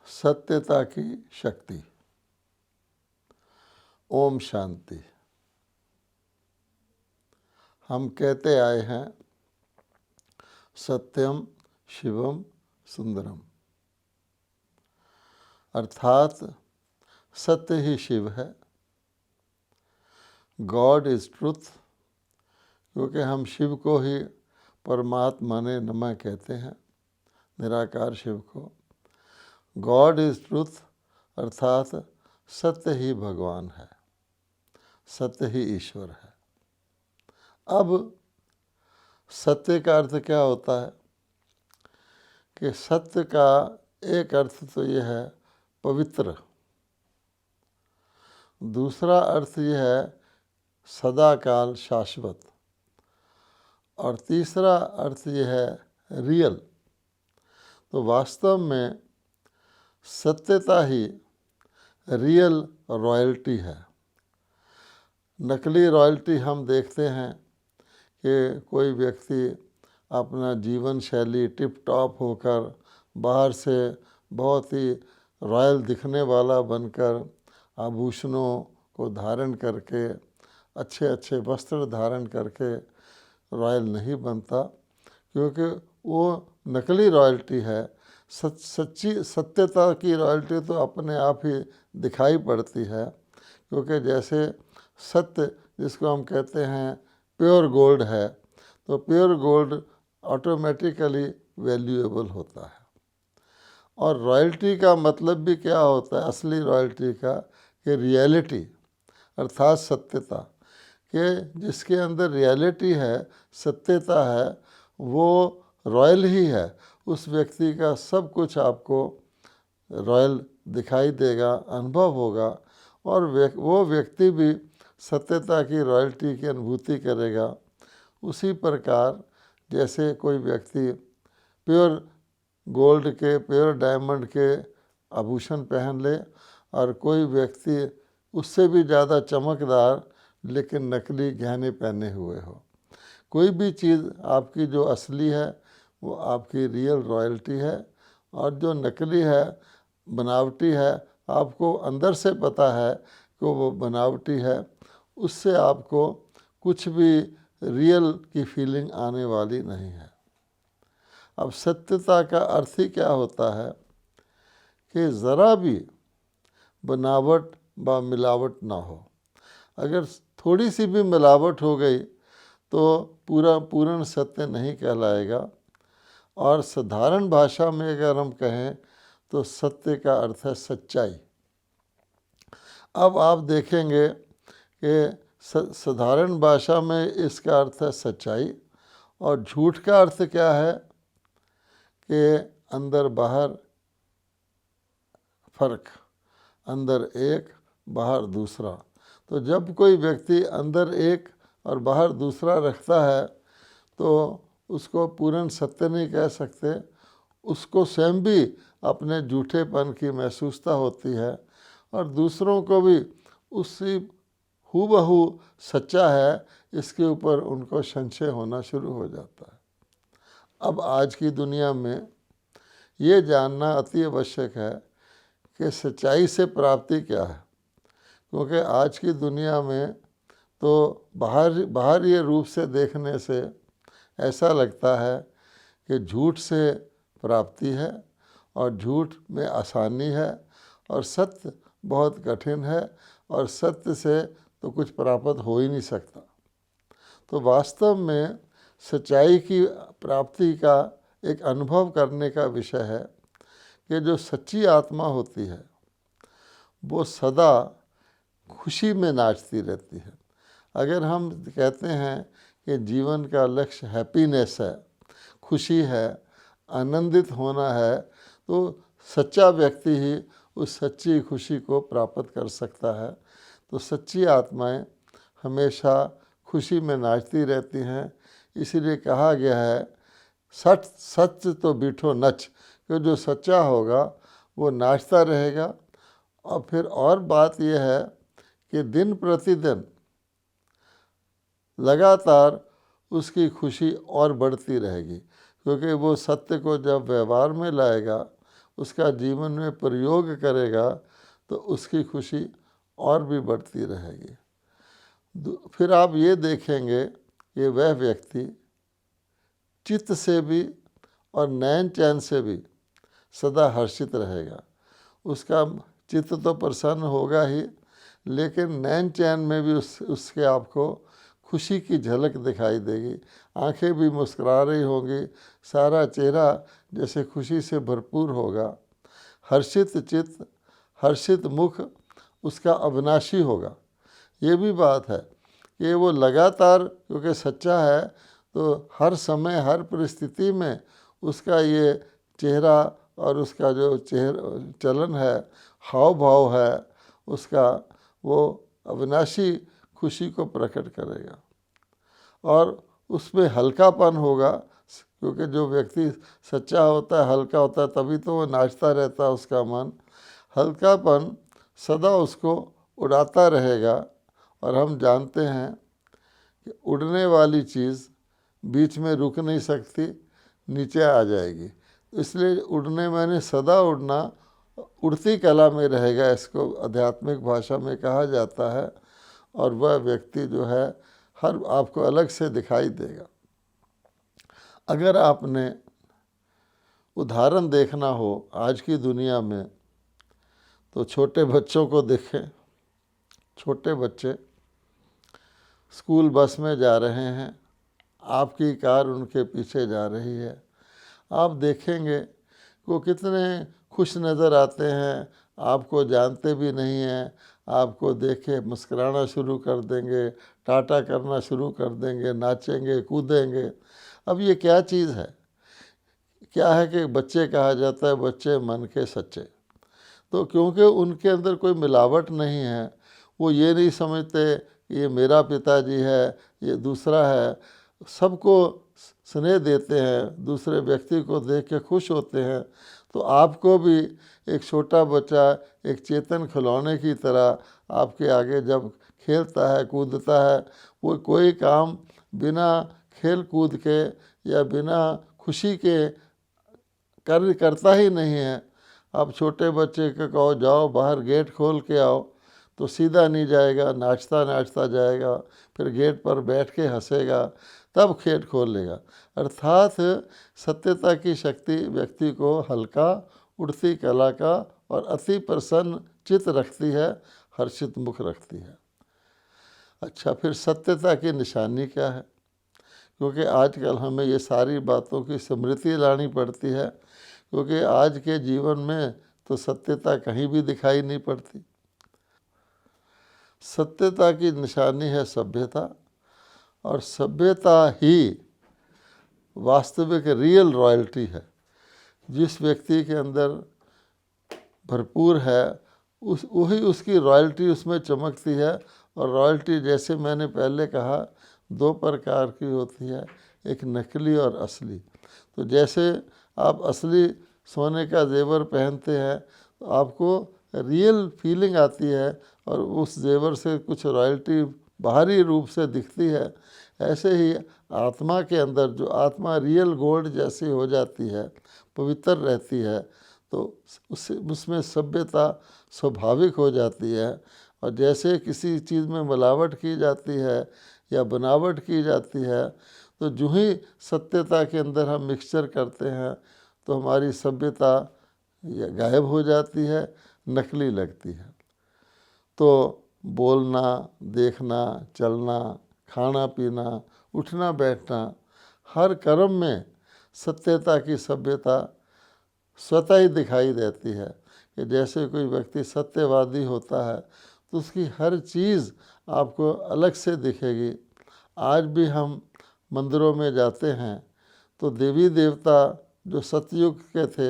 सत्यता की शक्ति। ओम शांति। हम कहते आए हैं सत्यम शिवम सुंदरम, अर्थात सत्य ही शिव है। गॉड इज ट्रुथ, क्योंकि हम शिव को ही परमात्मा ने नमः कहते हैं, निराकार शिव को। गॉड इज ट्रुथ अर्थात सत्य ही भगवान है, सत्य ही ईश्वर है। अब सत्य का अर्थ क्या होता है कि सत्य का एक अर्थ तो यह है पवित्र, दूसरा अर्थ यह है सदाकाल शाश्वत, और तीसरा अर्थ यह है रियल। तो वास्तव में सत्यता ही रियल रॉयल्टी है। नकली रॉयल्टी हम देखते हैं कि कोई व्यक्ति अपना जीवन शैली टिप टॉप होकर बाहर से बहुत ही रॉयल दिखने वाला बनकर आभूषणों को धारण करके अच्छे अच्छे वस्त्र धारण करके रॉयल नहीं बनता, क्योंकि वो नकली रॉयल्टी है। सच्ची सत्यता की रॉयल्टी तो अपने आप ही दिखाई पड़ती है, क्योंकि जैसे सत्य जिसको हम कहते हैं प्योर गोल्ड है, तो प्योर गोल्ड ऑटोमेटिकली वैल्यूएबल होता है। और रॉयल्टी का मतलब भी क्या होता है असली रॉयल्टी का, कि रियलिटी अर्थात सत्यता, कि जिसके अंदर रियलिटी है, सत्यता है, वो रॉयल ही है। उस व्यक्ति का सब कुछ आपको रॉयल दिखाई देगा, अनुभव होगा, और वो व्यक्ति भी सत्यता की रॉयल्टी की अनुभूति करेगा। उसी प्रकार जैसे कोई व्यक्ति प्योर गोल्ड के, प्योर डायमंड के आभूषण पहन ले, और कोई व्यक्ति उससे भी ज़्यादा चमकदार लेकिन नकली गहने पहने हुए हो, कोई भी चीज़ आपकी जो असली है वो आपकी रियल रॉयल्टी है, और जो नकली है, बनावटी है, आपको अंदर से पता है कि वो बनावटी है, उससे आपको कुछ भी रियल की फीलिंग आने वाली नहीं है। अब सत्यता का अर्थ ही क्या होता है कि ज़रा भी बनावट व मिलावट ना हो। अगर थोड़ी सी भी मिलावट हो गई तो पूर्ण सत्य नहीं कहलाएगा। और साधारण भाषा में अगर हम कहें तो सत्य का अर्थ है सच्चाई। अब आप देखेंगे कि साधारण भाषा में इसका अर्थ है सच्चाई, और झूठ का अर्थ क्या है कि अंदर बाहर फर्क, अंदर एक बाहर दूसरा। तो जब कोई व्यक्ति अंदर एक और बाहर दूसरा रखता है तो उसको पूर्ण सत्य नहीं कह सकते, उसको स्वयं भी अपने झूठेपन की महसूसता होती है, और दूसरों को भी उसी हूबहू सच्चा है इसके ऊपर उनको संशय होना शुरू हो जाता है। अब आज की दुनिया में ये जानना अति आवश्यक है कि सच्चाई से प्राप्ति क्या है, क्योंकि आज की दुनिया में तो बाहरी रूप से देखने से ऐसा लगता है कि झूठ से प्राप्ति है, और झूठ में आसानी है, और सत्य बहुत कठिन है, और सत्य से तो कुछ प्राप्त हो ही नहीं सकता। तो वास्तव में सच्चाई की प्राप्ति का एक अनुभव करने का विषय है कि जो सच्ची आत्मा होती है वो सदा खुशी में नाचती रहती है। अगर हम कहते हैं कि जीवन का लक्ष्य हैप्पीनेस है, खुशी है, आनंदित होना है, तो सच्चा व्यक्ति ही उस सच्ची खुशी को प्राप्त कर सकता है। तो सच्ची आत्माएं हमेशा खुशी में नाचती रहती हैं। इसीलिए कहा गया है सच तो बिठो नच, कि जो सच्चा होगा वो नाचता रहेगा। और फिर और बात यह है कि दिन प्रतिदिन लगातार उसकी खुशी और बढ़ती रहेगी, क्योंकि वो सत्य को जब व्यवहार में लाएगा, उसका जीवन में प्रयोग करेगा तो उसकी खुशी और भी बढ़ती रहेगी। फिर आप ये देखेंगे कि वह व्यक्ति चित्त से भी और नैन चैन से भी सदा हर्षित रहेगा। उसका चित्त तो प्रसन्न होगा ही, लेकिन नैन चैन में भी उसके आपको खुशी की झलक दिखाई देगी। आंखें भी मुस्कुरा रही होंगी, सारा चेहरा जैसे खुशी से भरपूर होगा। हर्षित चित्त, हर्षित मुख उसका अविनाशी होगा। ये भी बात है कि वो लगातार, क्योंकि सच्चा है, तो हर समय हर परिस्थिति में उसका ये चेहरा और उसका जो चलन है, हाव भाव है, उसका वो अविनाशी खुशी को प्रकट करेगा। और उसमें हल्कापन होगा, क्योंकि जो व्यक्ति सच्चा होता है, हल्का होता है, तभी तो वो नाचता रहता है उसका मन। हल्कापन सदा उसको उड़ाता रहेगा। और हम जानते हैं कि उड़ने वाली चीज़ बीच में रुक नहीं सकती, नीचे आ जाएगी। इसलिए उड़ने माने सदा उड़ना, उड़ती कला में रहेगा, इसको आध्यात्मिक भाषा में कहा जाता है। और वह व्यक्ति जो है हर आपको अलग से दिखाई देगा। अगर आपने उदाहरण देखना हो आज की दुनिया में, तो छोटे बच्चों को देखें। छोटे बच्चे स्कूल बस में जा रहे हैं, आपकी कार उनके पीछे जा रही है। आप देखेंगे वो कितने खुश नज़र आते हैं, आपको जानते भी नहीं हैं, आपको देखे मुस्कुराना शुरू कर देंगे, टाटा करना शुरू कर देंगे, नाचेंगे कूदेंगे। अब ये क्या चीज़ है? क्या है कि बच्चे कहा जाता है, बच्चे मन के सच्चे। तो क्योंकि उनके अंदर कोई मिलावट नहीं है, वो ये नहीं समझते ये मेरा पिताजी है, ये दूसरा है। सबको स्नेह देते हैं, दूसरे व्यक्ति को देख के खुश होते हैं। तो आपको भी एक छोटा बच्चा एक चेतन खिलौने की तरह आपके आगे जब खेलता है, कूदता है, वो कोई काम बिना खेल कूद के या बिना खुशी के करता ही नहीं है। आप छोटे बच्चे को कहो जाओ बाहर गेट खोल के आओ, तो सीधा नहीं जाएगा, नाचता नाचता जाएगा, फिर गेट पर बैठ के हंसेगा, तब गेट खोल लेगा। अर्थात सत्यता की शक्ति व्यक्ति को हल्का, उड़ती कला का और अति प्रसन्न चित्त रखती है, हर्षित मुख रखती है। अच्छा, फिर सत्यता की निशानी क्या है? क्योंकि आजकल हमें ये सारी बातों की स्मृति लानी पड़ती है, क्योंकि आज के जीवन में तो सत्यता कहीं भी दिखाई नहीं पड़ती। सत्यता की निशानी है सभ्यता, और सभ्यता ही वास्तविक रियल रॉयल्टी है। जिस व्यक्ति के अंदर भरपूर है वही उसकी रॉयल्टी उसमें चमकती है। और रॉयल्टी, जैसे मैंने पहले कहा, दो प्रकार की होती है, एक नकली और असली। तो जैसे आप असली सोने का जेवर पहनते हैं तो आपको रियल फीलिंग आती है और उस जेवर से कुछ रॉयल्टी बाहरी रूप से दिखती है। ऐसे ही आत्मा के अंदर जो आत्मा रियल गोल्ड जैसी हो जाती है, पवित्र रहती है, तो उसमें सभ्यता स्वाभाविक हो जाती है। और जैसे किसी चीज़ में मिलावट की जाती है या बनावट की जाती है, तो जो ही सत्यता के अंदर हम मिक्सचर करते हैं तो हमारी सभ्यता गायब हो जाती है, नकली लगती है। तो बोलना, देखना, चलना, खाना पीना, उठना बैठना, हर कर्म में सत्यता की सभ्यता स्वतः ही दिखाई देती है। कि जैसे कोई व्यक्ति सत्यवादी होता है तो उसकी हर चीज़ आपको अलग से दिखेगी। आज भी हम मंदिरों में जाते हैं तो देवी देवता जो सतयुग के थे,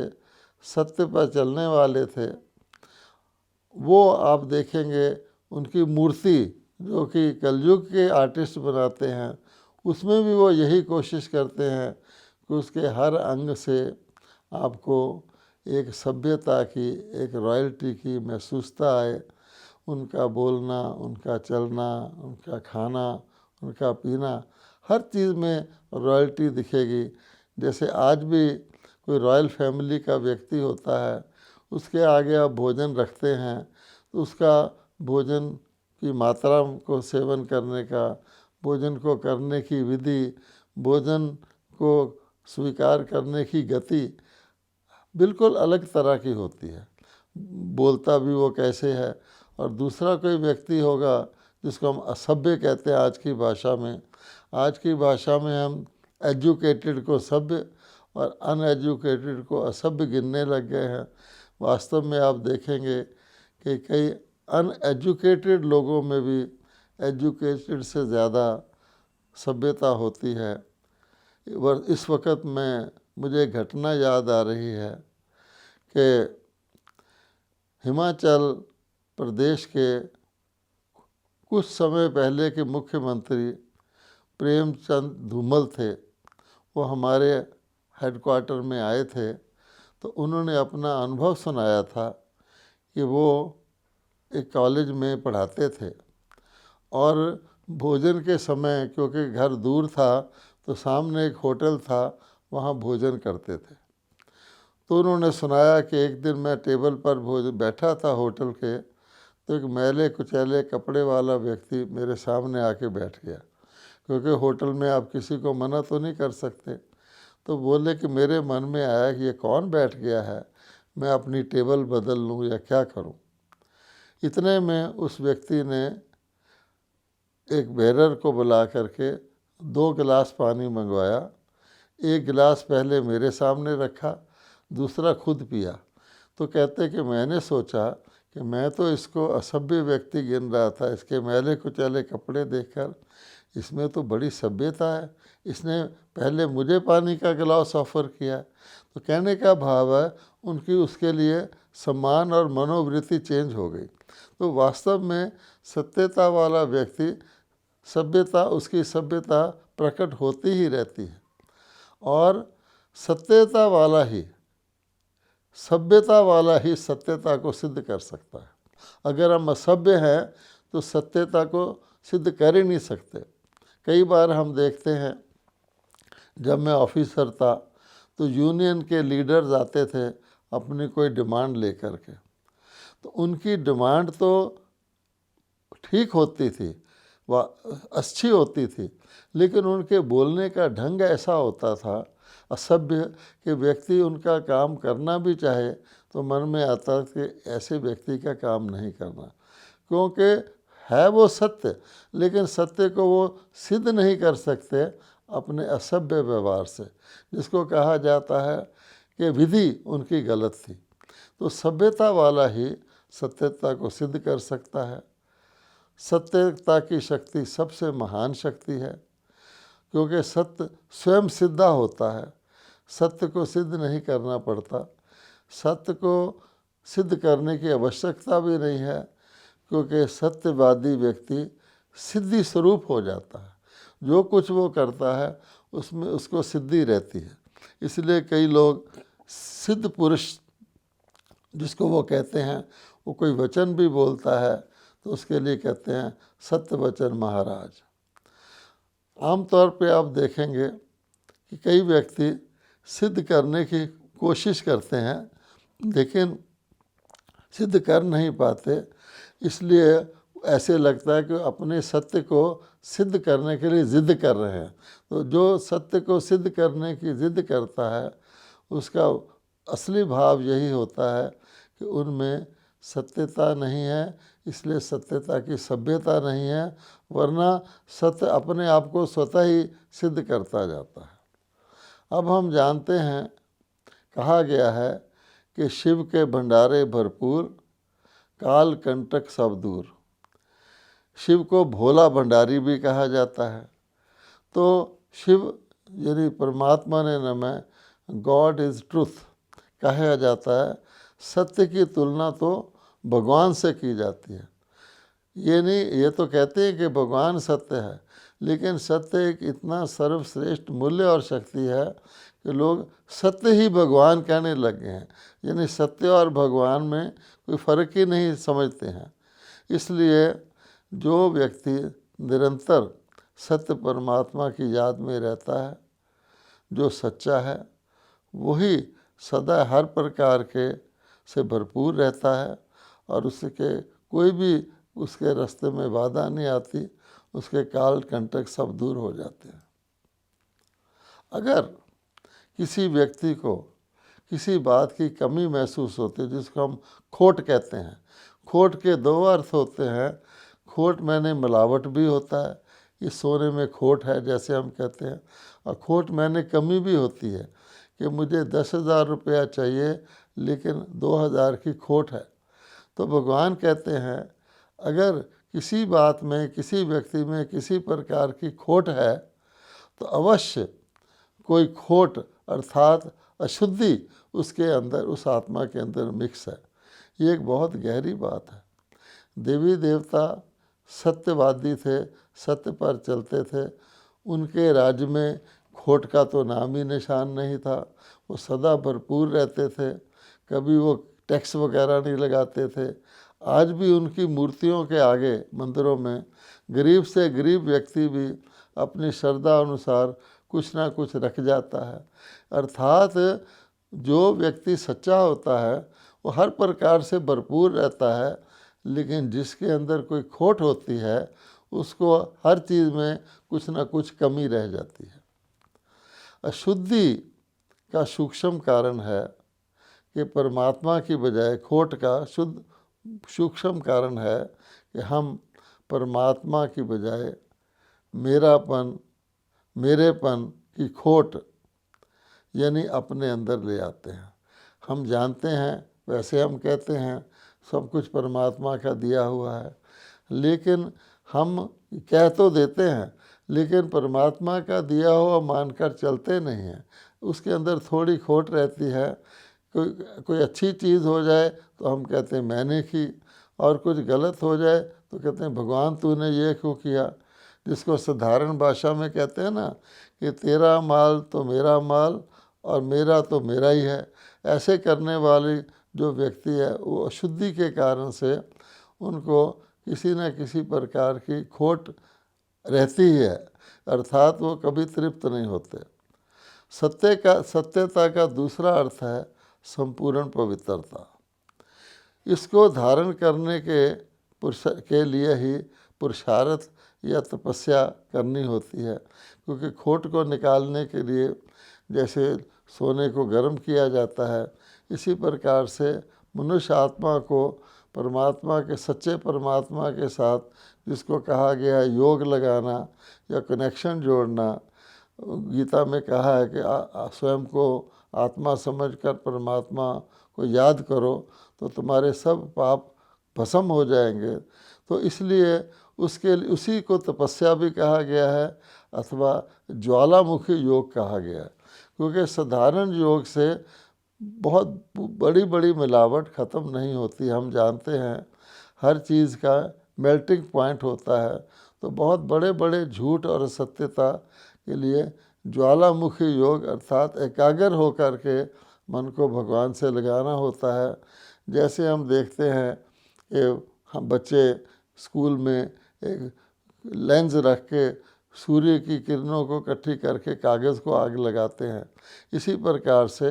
सत्य पर चलने वाले थे, वो आप देखेंगे उनकी मूर्ति जो कि कलयुग के आर्टिस्ट बनाते हैं, उसमें भी वो यही कोशिश करते हैं कि उसके हर अंग से आपको एक सभ्यता की, एक रॉयल्टी की महसूसता आए। उनका बोलना, उनका चलना, उनका खाना, उनका पीना, हर चीज़ में रॉयल्टी दिखेगी। जैसे आज भी कोई रॉयल फैमिली का व्यक्ति होता है, उसके आगे आप भोजन रखते हैं तो उसका भोजन की मात्रा को सेवन करने का, भोजन को करने की विधि, भोजन को स्वीकार करने की गति बिल्कुल अलग तरह की होती है। बोलता भी वो कैसे है। और दूसरा कोई व्यक्ति होगा जिसको हम असभ्य कहते हैं आज की भाषा में। आज की भाषा में हम एजुकेटेड को सभ्य और अनएजुकेटेड को असभ्य गिनने लग गए हैं। वास्तव में आप देखेंगे कि कई अनएजुकेटेड लोगों में भी एजुकेटेड से ज़्यादा सभ्यता होती है। इस वक्त में मुझे घटना याद आ रही है कि हिमाचल प्रदेश के कुछ समय पहले के मुख्यमंत्री प्रेमचंद धूमल थे। वो हमारे हेडक्वार्टर में आए थे तो उन्होंने अपना अनुभव सुनाया था कि वो एक कॉलेज में पढ़ाते थे और भोजन के समय, क्योंकि घर दूर था तो सामने एक होटल था, वहाँ भोजन करते थे। तो उन्होंने सुनाया कि एक दिन मैं टेबल पर भोजन बैठा था होटल के, तो एक मैले कुचैले कपड़े वाला व्यक्ति मेरे सामने आके बैठ गया, क्योंकि होटल में आप किसी को मना तो नहीं कर सकते। तो बोले कि मेरे मन में आया कि ये कौन बैठ गया है, मैं अपनी टेबल बदल लूँ या क्या करूँ। इतने में उस व्यक्ति ने एक बेरर को बुला करके 2 गिलास पानी मंगवाया। एक गिलास पहले मेरे सामने रखा, दूसरा खुद पिया। तो कहते कि मैंने सोचा कि मैं तो इसको असभ्य व्यक्ति गिन रहा था, इसके मैले कुचैले कपड़े देखकर इसमें तो बड़ी सभ्यता है, इसने पहले मुझे पानी का गिलास ऑफर किया। तो कहने का भाव है उनकी उसके लिए सम्मान और मनोवृत्ति चेंज हो गई। तो वास्तव में सत्यता वाला व्यक्ति सभ्यता, उसकी सभ्यता प्रकट होती ही रहती है और सत्यता वाला ही सत्यता को सिद्ध कर सकता है। अगर हम असभ्य हैं तो सत्यता को सिद्ध कर ही नहीं सकते। कई बार हम देखते हैं, जब मैं ऑफिसर था तो यूनियन के लीडर्स आते थे अपनी कोई डिमांड लेकर के, तो उनकी डिमांड तो ठीक होती थी, वह अच्छी होती थी, लेकिन उनके बोलने का ढंग ऐसा होता था असभ्य कि व्यक्ति उनका काम करना भी चाहे तो मन में आता कि ऐसे व्यक्ति का काम नहीं करना, क्योंकि है वो सत्य, लेकिन सत्य को वो सिद्ध नहीं कर सकते अपने असभ्य व्यवहार से, जिसको कहा जाता है कि विधि उनकी गलत थी। तो सभ्यता वाला ही सत्यता को सिद्ध कर सकता है। सत्यता की शक्ति सबसे महान शक्ति है, क्योंकि सत्य स्वयं सिद्धा होता है, सत्य को सिद्ध नहीं करना पड़ता। सत्य को सिद्ध करने की आवश्यकता भी नहीं है, क्योंकि सत्यवादी व्यक्ति सिद्धि स्वरूप हो जाता है। जो कुछ वो करता है उसमें उसको सिद्धि रहती है। इसलिए कई लोग सिद्ध पुरुष जिसको वो कहते हैं, वो कोई वचन भी बोलता है तो उसके लिए कहते हैं सत्य वचन महाराज। आमतौर पे आप देखेंगे कि कई व्यक्ति सिद्ध करने की कोशिश करते हैं लेकिन सिद्ध कर नहीं पाते, इसलिए ऐसे लगता है कि अपने सत्य को सिद्ध करने के लिए ज़िद कर रहे हैं। तो जो सत्य को सिद्ध करने की ज़िद करता है उसका असली भाव यही होता है कि उनमें सत्यता नहीं है, इसलिए सत्यता की सभ्यता नहीं है, वरना सत्य अपने आप को स्वतः ही सिद्ध करता जाता है। अब हम जानते हैं, कहा गया है कि शिव के भंडारे भरपूर, काल कंटक सब दूर। शिव को भोला भंडारी भी कहा जाता है। तो शिव यानी परमात्मा ने नमः, गॉड इज़ ट्रुथ कहा जाता है। सत्य की तुलना तो भगवान से की जाती है। ये नहीं, ये तो कहते हैं कि भगवान सत्य है, लेकिन सत्य एक इतना सर्वश्रेष्ठ मूल्य और शक्ति है कि लोग सत्य ही भगवान कहने लग गए हैं, यानी सत्य और भगवान में कोई फ़र्क ही नहीं समझते हैं। इसलिए जो व्यक्ति निरंतर सत्य परमात्मा की याद में रहता है, जो सच्चा है, वही सदा हर प्रकार के से भरपूर रहता है और उसके कोई भी उसके रास्ते में बाधा नहीं आती, उसके काल कंटक सब दूर हो जाते हैं। अगर किसी व्यक्ति को किसी बात की कमी महसूस होती है, जिसको हम खोट कहते हैं, खोट के दो अर्थ होते हैं। खोट मैंने मिलावट भी होता है, इस सोने में खोट है जैसे हम कहते हैं, और खोट मैंने कमी भी होती है कि मुझे 10,000 रुपया चाहिए लेकिन 2,000 की खोट है। तो भगवान कहते हैं अगर किसी बात में, किसी व्यक्ति में किसी प्रकार की खोट है तो अवश्य कोई खोट अर्थात अशुद्धि उसके अंदर, उस आत्मा के अंदर मिक्स है। ये एक बहुत गहरी बात है। देवी देवता सत्यवादी थे, सत्य पर चलते थे, उनके राज्य में खोट का तो नाम ही निशान नहीं था। वो सदा भरपूर रहते थे, कभी वो टैक्स वगैरह नहीं लगाते थे। आज भी उनकी मूर्तियों के आगे मंदिरों में गरीब से गरीब व्यक्ति भी अपनी श्रद्धा अनुसार कुछ ना कुछ रख जाता है। अर्थात जो व्यक्ति सच्चा होता है वो हर प्रकार से भरपूर रहता है, लेकिन जिसके अंदर कोई खोट होती है उसको हर चीज़ में कुछ ना कुछ कमी रह जाती है। अशुद्धि का सूक्ष्म कारण है कि परमात्मा की बजाय खोट का शुद्ध सूक्ष्म कारण है कि हम परमात्मा की बजाय मेरापन, मेरेपन की खोट यानी अपने अंदर ले आते हैं। हम जानते हैं, वैसे हम कहते हैं सब कुछ परमात्मा का दिया हुआ है, लेकिन हम कह तो देते हैं लेकिन परमात्मा का दिया हुआ मानकर चलते नहीं हैं। उसके अंदर थोड़ी खोट रहती है। कोई अच्छी चीज़ हो जाए तो हम कहते हैं मैंने की, और कुछ गलत हो जाए तो कहते हैं भगवान तूने ये क्यों किया। जिसको साधारण भाषा में कहते हैं ना कि तेरा माल तो मेरा माल और मेरा तो मेरा ही है। ऐसे करने वाली जो व्यक्ति है वो अशुद्धि के कारण से उनको किसी न किसी प्रकार की खोट रहती ही है, अर्थात वो कभी तृप्त नहीं होते। सत्यता का दूसरा अर्थ है संपूर्ण पवित्रता। इसको धारण करने के लिए ही पुरुषार्थ या तपस्या करनी होती है, क्योंकि खोट को निकालने के लिए जैसे सोने को गर्म किया जाता है, इसी प्रकार से मनुष्य आत्मा को परमात्मा के, सच्चे परमात्मा के साथ, जिसको कहा गया है योग लगाना या कनेक्शन जोड़ना। गीता में कहा है कि स्वयं को आत्मा समझकर परमात्मा को याद करो तो तुम्हारे सब पाप भस्म हो जाएंगे। तो इसलिए उसी को तपस्या भी कहा गया है अथवा ज्वालामुखी योग कहा गया है, क्योंकि साधारण योग से बहुत बड़ी बड़ी मिलावट ख़त्म नहीं होती। हम जानते हैं हर चीज़ का मेल्टिंग पॉइंट होता है, तो बहुत बड़े बड़े झूठ और असत्यता के लिए ज्वालामुखी योग अर्थात एकाग्र होकर के मन को भगवान से लगाना होता है। जैसे हम देखते हैं कि हम बच्चे स्कूल में एक लेंस रख के सूर्य की किरणों को इकट्ठी करके कागज़ को आग लगाते हैं, इसी प्रकार से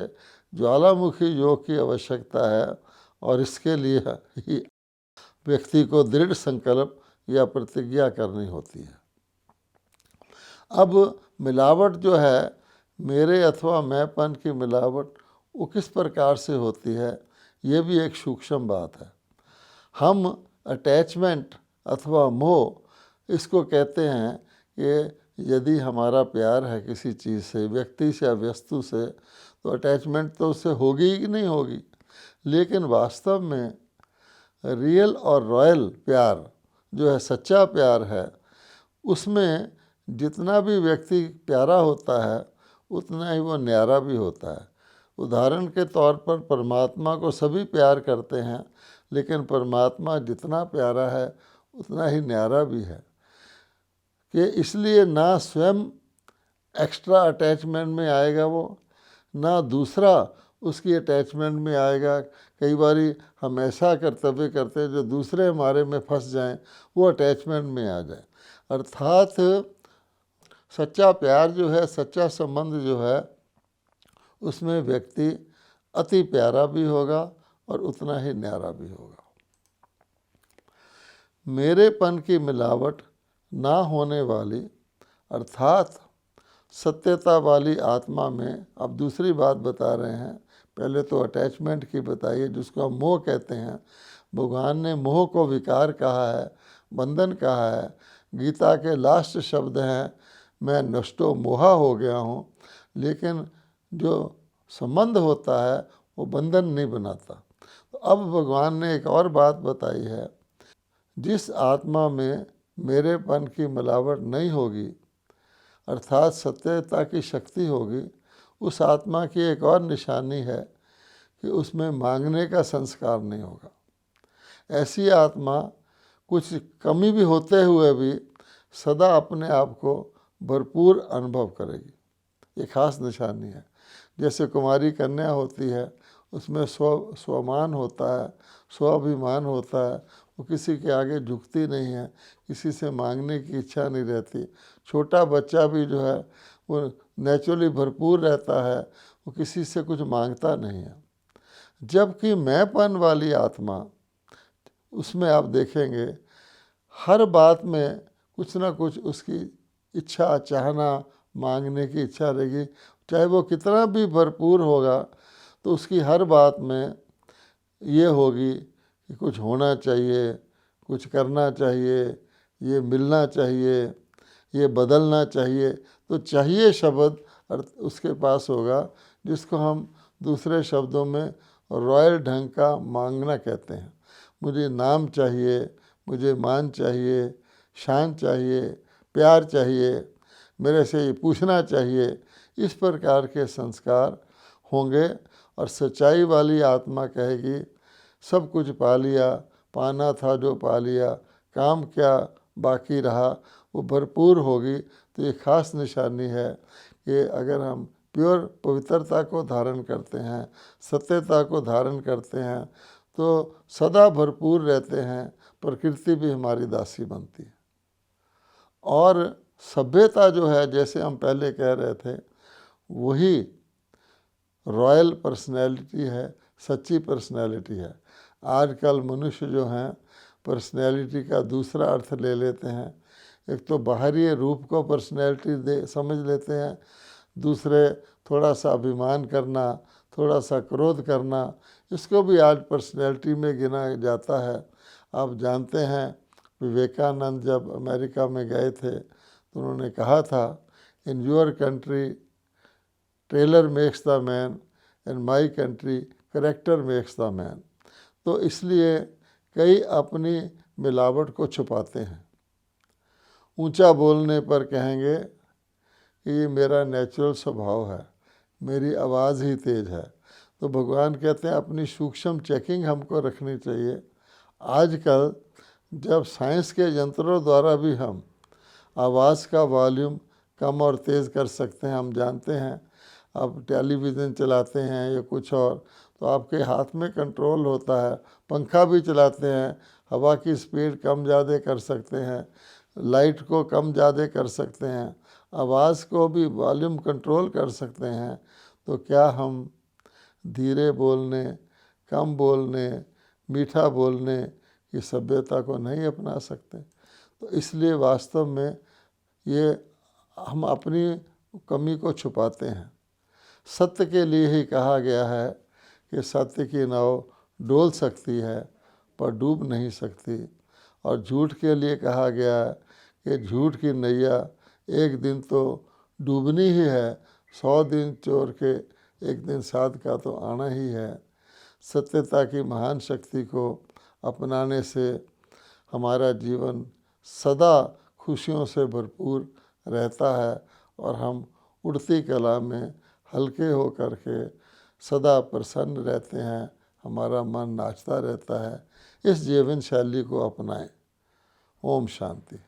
ज्वालामुखी योग की आवश्यकता है और इसके लिए ही व्यक्ति को दृढ़ संकल्प या प्रतिज्ञा करनी होती है। अब मिलावट जो है, मेरे अथवा मैंपन की मिलावट, वो किस प्रकार से होती है, ये भी एक सूक्ष्म बात है। हम अटैचमेंट अथवा मोह इसको कहते हैं कि यदि हमारा प्यार है किसी चीज़ से, व्यक्ति से या वस्तु से, तो अटैचमेंट तो उससे होगी ही नहीं होगी। लेकिन वास्तव में रियल और रॉयल प्यार जो है, सच्चा प्यार है, उसमें जितना भी व्यक्ति प्यारा होता है उतना ही वो न्यारा भी होता है। उदाहरण के तौर पर परमात्मा को सभी प्यार करते हैं, लेकिन परमात्मा जितना प्यारा है उतना ही न्यारा भी है। कि इसलिए ना स्वयं एक्स्ट्रा अटैचमेंट में आएगा वो, ना दूसरा उसकी अटैचमेंट में आएगा। कई बारी हम ऐसा कर्तव्य करते हैं जो दूसरे हमारे में फंस जाएं, वो अटैचमेंट में आ जाए। अर्थात सच्चा प्यार जो है, सच्चा संबंध जो है, उसमें व्यक्ति अति प्यारा भी होगा और उतना ही न्यारा भी होगा। मेरेपन की मिलावट ना होने वाली अर्थात सत्यता वाली आत्मा में, अब दूसरी बात बता रहे हैं। पहले तो अटैचमेंट की बताइए, जिसको हम मोह कहते हैं। भगवान ने मोह को विकार कहा है, बंधन कहा है। गीता के लास्ट शब्द हैं, मैं नष्टो मोहा हो गया हूँ। लेकिन जो संबंध होता है वो बंधन नहीं बनाता। तो अब भगवान ने एक और बात बताई है, जिस आत्मा में मेरेपन की मिलावट नहीं होगी अर्थात सत्यता की शक्ति होगी, उस आत्मा की एक और निशानी है कि उसमें मांगने का संस्कार नहीं होगा। ऐसी आत्मा कुछ कमी भी होते हुए भी सदा अपने आप को भरपूर अनुभव करेगी। ये खास निशानी है। जैसे कुमारी कन्या होती है, उसमें स्वमान होता है, स्वाभिमान होता है, वो किसी के आगे झुकती नहीं है, किसी से मांगने की इच्छा नहीं रहती। छोटा बच्चा भी जो है वो नेचुरली भरपूर रहता है, वो किसी से कुछ मांगता नहीं है। जबकि मैंपन वाली आत्मा, उसमें आप देखेंगे हर बात में कुछ ना कुछ उसकी इच्छा, चाहना, मांगने की इच्छा रहेगी। चाहे वो कितना भी भरपूर होगा तो उसकी हर बात में ये होगी कि कुछ होना चाहिए, कुछ करना चाहिए, ये मिलना चाहिए, ये बदलना चाहिए। तो चाहिए शब्द उसके पास होगा, जिसको हम दूसरे शब्दों में रॉयल ढंग का मांगना कहते हैं। मुझे नाम चाहिए, मुझे मान चाहिए, शान चाहिए, प्यार चाहिए, मेरे से ये पूछना चाहिए। इस प्रकार के संस्कार होंगे। और सच्चाई वाली आत्मा कहेगी, सब कुछ पा लिया, पाना था जो पा लिया, काम क्या बाकी रहा, वो भरपूर होगी। तो ये खास निशानी है कि अगर हम प्योर पवित्रता को धारण करते हैं, सत्यता को धारण करते हैं, तो सदा भरपूर रहते हैं। प्रकृति भी हमारी दासी बनती है। और सभ्यता जो है, जैसे हम पहले कह रहे थे, वही रॉयल पर्सनैलिटी है, सच्ची पर्सनैलिटी है। आजकल मनुष्य जो हैं पर्सनैलिटी का दूसरा अर्थ ले लेते हैं। एक तो बाहरी रूप को पर्सनैलिटी समझ लेते हैं, दूसरे थोड़ा सा अभिमान करना, थोड़ा सा क्रोध करना, इसको भी आज पर्सनैलिटी में गिना जाता है। आप जानते हैं विवेकानंद जब अमेरिका में गए थे तो उन्होंने कहा था, in your country tailor makes the man, in my country character makes the man. तो इसलिए कई अपनी मिलावट को छुपाते हैं। ऊंचा बोलने पर कहेंगे कि ये मेरा नेचुरल स्वभाव है, मेरी आवाज़ ही तेज़ है। तो भगवान कहते हैं अपनी सूक्ष्म चेकिंग हमको रखनी चाहिए। आजकल जब साइंस के यंत्रों द्वारा भी हम आवाज़ का वॉल्यूम कम और तेज़ कर सकते हैं, हम जानते हैं। आप टेलीविज़न चलाते हैं या कुछ और, तो आपके हाथ में कंट्रोल होता है। पंखा भी चलाते हैं, हवा की स्पीड कम ज़्यादा कर सकते हैं, लाइट को कम ज़्यादा कर सकते हैं, आवाज़ को भी वॉल्यूम कंट्रोल कर सकते हैं। तो क्या हम धीरे बोलने, कम बोलने, मीठा बोलने की सभ्यता को नहीं अपना सकते? तो इसलिए वास्तव में ये हम अपनी कमी को छुपाते हैं। सत्य के लिए ही कहा गया है कि सत्य की नाव डोल सकती है पर डूब नहीं सकती। और झूठ के लिए कहा गया है कि झूठ की नैया एक दिन तो डूबनी ही है, 100 दिन चोर के एक दिन साध का तो आना ही है। सत्यता की महान शक्ति को अपनाने से हमारा जीवन सदा खुशियों से भरपूर रहता है और हम उड़ती कला में हल्के हो कर के सदा प्रसन्न रहते हैं, हमारा मन नाचता रहता है। इस जीवन शैली को अपनाएं। ओम शांति।